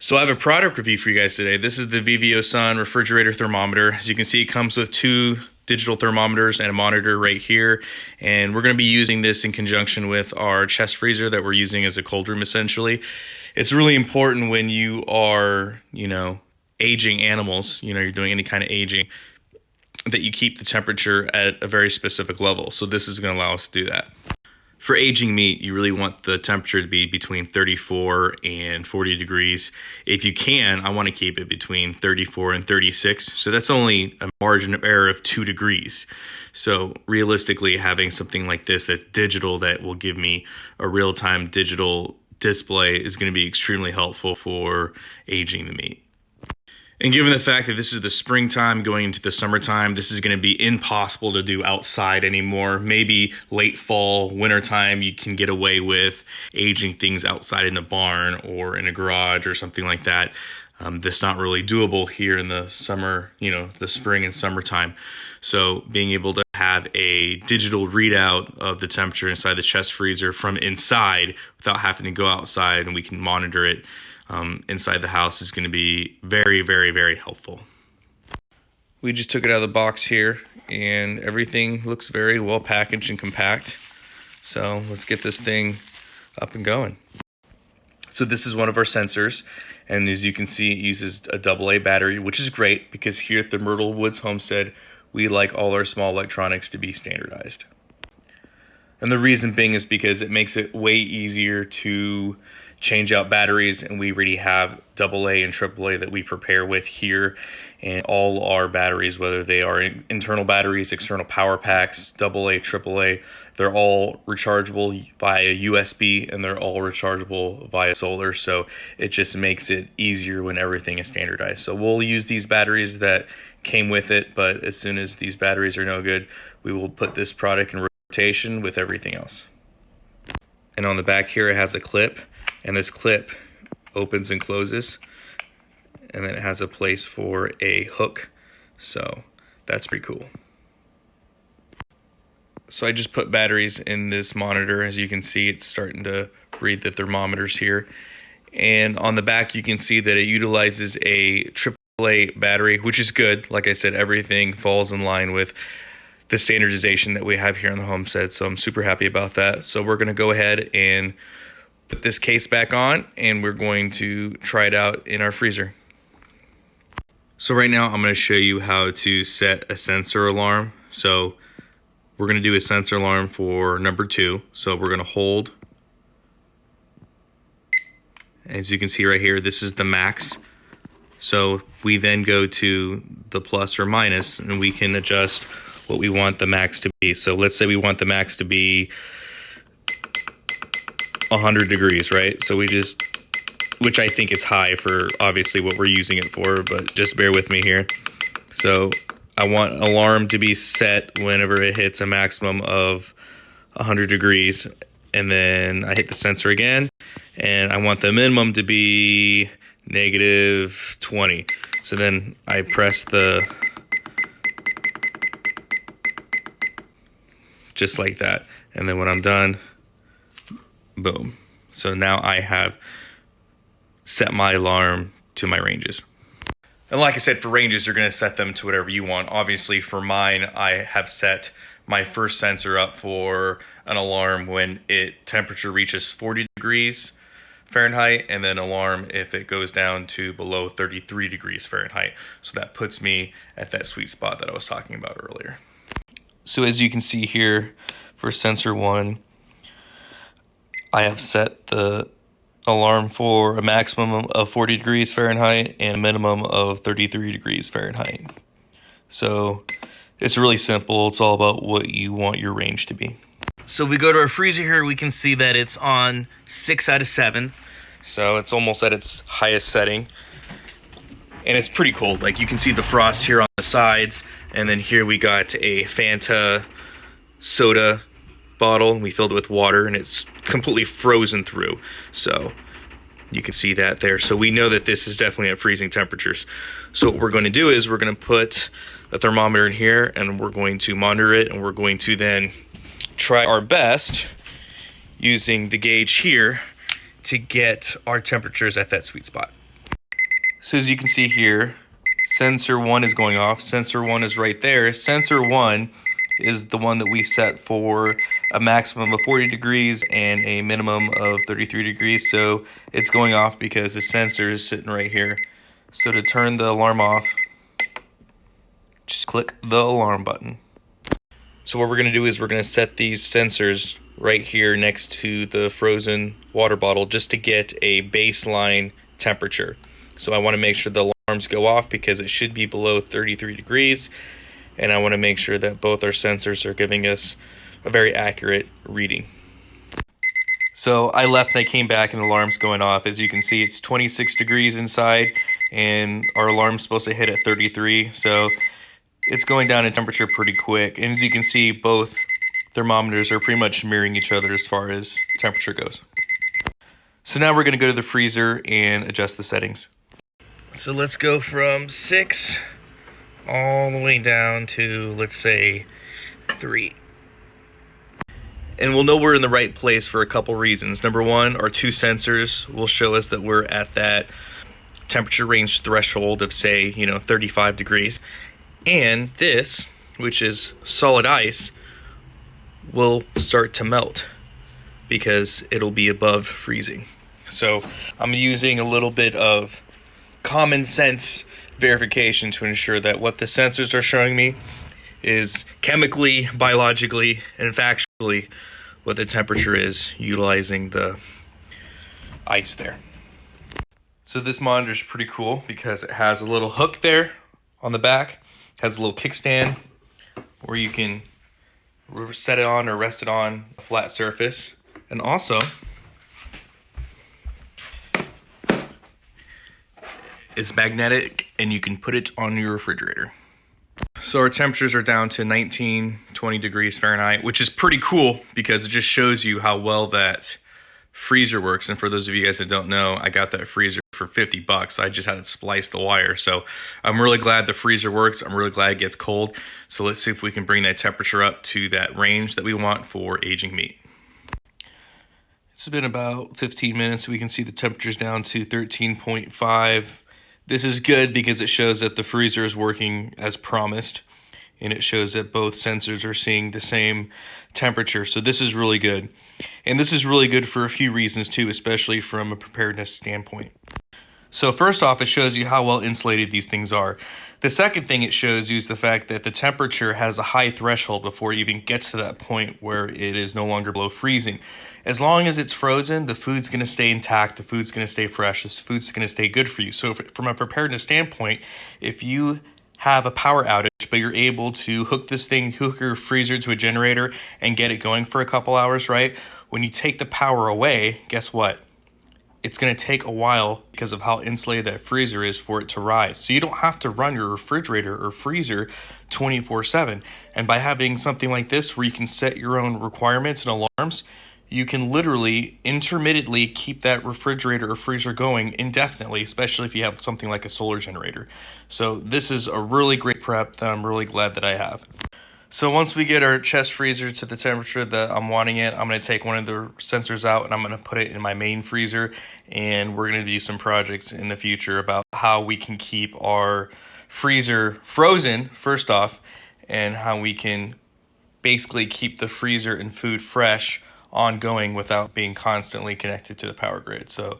So I have a product review for you guys today. This is the Vivosun refrigerator thermometer. As you can see, it comes with two digital thermometers and a monitor right here. And we're going to be using this in conjunction with our chest freezer that we're using as a cold room essentially. It's really important when you are, aging animals, you're doing any kind of aging, that you keep the temperature at a very specific level. So this is going to allow us to do that. For aging meat, you really want the temperature to be between 34 and 40 degrees. If you can, I want to keep it between 34 and 36. So that's only a margin of error of 2 degrees. So realistically, having something like this that's digital that will give me a real-time digital display is going to be extremely helpful for aging the meat. And given the fact that this is the springtime going into the summertime, this is going to be impossible to do outside anymore. Maybe late fall, wintertime, you can get away with aging things outside in a barn or in a garage or something like that. That's not really doable here in the summer, the spring and summertime. So being able to have a digital readout of the temperature inside the chest freezer from inside without having to go outside, and we can monitor it inside the house, is going to be very, very, very helpful. We just took it out of the box here and everything looks very well packaged and compact. So let's get this thing up and going. So this is one of our sensors, and as you can see, it uses a AA battery, which is great because here at the Myrtle Woods Homestead, we like all our small electronics to be standardized. And the reason being is because it makes it way easier to change out batteries, and we already have AA and AAA that we prepare with here. And all our batteries, whether they are internal batteries, external power packs, AA, AAA, they're all rechargeable via USB and they're all rechargeable via solar. So it just makes it easier when everything is standardized. So we'll use these batteries that came with it, but as soon as these batteries are no good, we will put this product in rotation with everything else. And on the back here, it has a clip, and this clip opens and closes, and then it has a place for a hook. So that's pretty cool. So I just put batteries in this monitor. As you can see, it's starting to read the thermometers here. And on the back, you can see that it utilizes a AAA battery, which is good. Like I said, everything falls in line with the standardization that we have here on the homestead. So I'm super happy about that. So we're gonna go ahead and put this case back on, and we're going to try it out in our freezer. So right now I'm going to show you how to set a sensor alarm. So we're going to do a sensor alarm for number 2. So we're going to hold. As you can see right here, this is the max. So we then go to the plus or minus, and we can adjust what we want the max to be. So let's say we want the max to be 100 degrees, right? So we just, which I think is high for obviously what we're using it for, but just bear with me here. So I want alarm to be set whenever it hits a maximum of 100 degrees, and then I hit the sensor again, and I want the minimum to be -20. So then I press the, just like that, and then when I'm done, boom. So now I have set my alarm to my ranges. And like I said, for ranges, you're going to set them to whatever you want. Obviously, for mine, I have set my first sensor up for an alarm when temperature reaches 40 degrees Fahrenheit, and then alarm if it goes down to below 33 degrees Fahrenheit. So that puts me at that sweet spot that I was talking about earlier. So as you can see here, for sensor 1, I have set the alarm for a maximum of 40 degrees Fahrenheit and a minimum of 33 degrees Fahrenheit. So it's really simple. It's all about what you want your range to be. So if we go to our freezer here, we can see that it's on 6 out of 7. So it's almost at its highest setting. And it's pretty cold. Like you can see the frost here on the sides. And then here we got a Fanta soda bottle. We filled it with water, and it's completely frozen through. So you can see that there. So we know that this is definitely at freezing temperatures. So what we're going to do is we're going to put a thermometer in here, and we're going to monitor it, and we're going to then try our best using the gauge here to get our temperatures at that sweet spot. So as you can see here, sensor 1 is going off. Sensor 1 is right there. Sensor 1 is the one that we set for a maximum of 40 degrees and a minimum of 33 degrees. So it's going off because the sensor is sitting right here. So to turn the alarm off, just click the alarm button. So what we're going to do is we're going to set these sensors right here next to the frozen water bottle just to get a baseline temperature. So I want to make sure the alarms go off because it should be below 33 degrees. And I want to make sure that both our sensors are giving us a very accurate reading. So I left and I came back and the alarm's going off. As you can see, it's 26 degrees inside and our alarm's supposed to hit at 33. So it's going down in temperature pretty quick. And as you can see, both thermometers are pretty much mirroring each other as far as temperature goes. So now we're going to go to the freezer and adjust the settings. So let's go from 6 all the way down to, let's say, 3. And we'll know we're in the right place for a couple reasons. Number one, our two sensors will show us that we're at that temperature range threshold of, say, 35 degrees. And this, which is solid ice, will start to melt because it'll be above freezing. So I'm using a little bit of common sense verification to ensure that what the sensors are showing me is chemically, biologically, and factually what the temperature is utilizing the ice there. So this monitor is pretty cool because it has a little hook there on the back, has a little kickstand where you can set it on or rest it on a flat surface, and also it's magnetic and you can put it on your refrigerator. So our temperatures are down to 19, 20 degrees Fahrenheit, which is pretty cool because it just shows you how well that freezer works. And for those of you guys that don't know, I got that freezer for 50 bucks. I just had to splice the wire. So I'm really glad the freezer works. I'm really glad it gets cold. So let's see if we can bring that temperature up to that range that we want for aging meat. It's been about 15 minutes. We can see the temperature's down to 13.5. This is good because it shows that the freezer is working as promised, and it shows that both sensors are seeing the same temperature. So this is really good. And this is really good for a few reasons too, especially from a preparedness standpoint. So first off, it shows you how well insulated these things are. The second thing it shows you is the fact that the temperature has a high threshold before it even gets to that point where it is no longer below freezing. As long as it's frozen, the food's going to stay intact, the food's going to stay fresh, the food's going to stay good for you. So from a preparedness standpoint, if you have a power outage, but you're able to hook your freezer to a generator and get it going for a couple hours, right? When you take the power away, guess what? It's going to take a while because of how insulated that freezer is for it to rise. So you don't have to run your refrigerator or freezer 24/7. And by having something like this where you can set your own requirements and alarms, you can literally intermittently keep that refrigerator or freezer going indefinitely, especially if you have something like a solar generator. So this is a really great prep that I'm really glad that I have. So once we get our chest freezer to the temperature that I'm wanting it, I'm going to take one of the sensors out and I'm going to put it in my main freezer, and we're going to do some projects in the future about how we can keep our freezer frozen, first off, and how we can basically keep the freezer and food fresh ongoing without being constantly connected to the power grid. So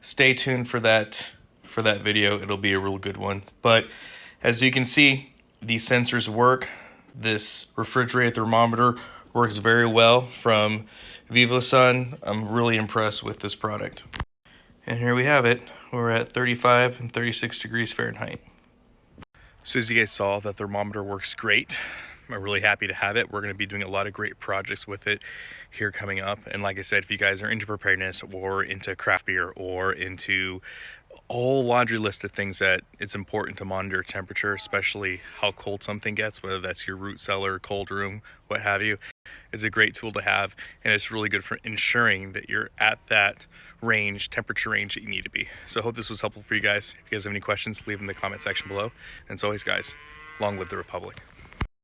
stay tuned for that video. It'll be a real good one. But as you can see, these sensors work. This refrigerator thermometer works very well from Vivosun. I'm really impressed with this product. And here we have it. We're at 35 and 36 degrees Fahrenheit. So as you guys saw, the thermometer works great. I'm really happy to have it. We're going to be doing a lot of great projects with it here coming up. And like I said, if you guys are into preparedness or into craft beer or into a whole laundry list of things that it's important to monitor temperature, especially how cold something gets, whether that's your root cellar, cold room, what have you, it's a great tool to have. And it's really good for ensuring that you're at that temperature range that you need to be. So I hope this was helpful for you guys. If you guys have any questions, leave them in the comment section below. And as always, guys, long live the Republic.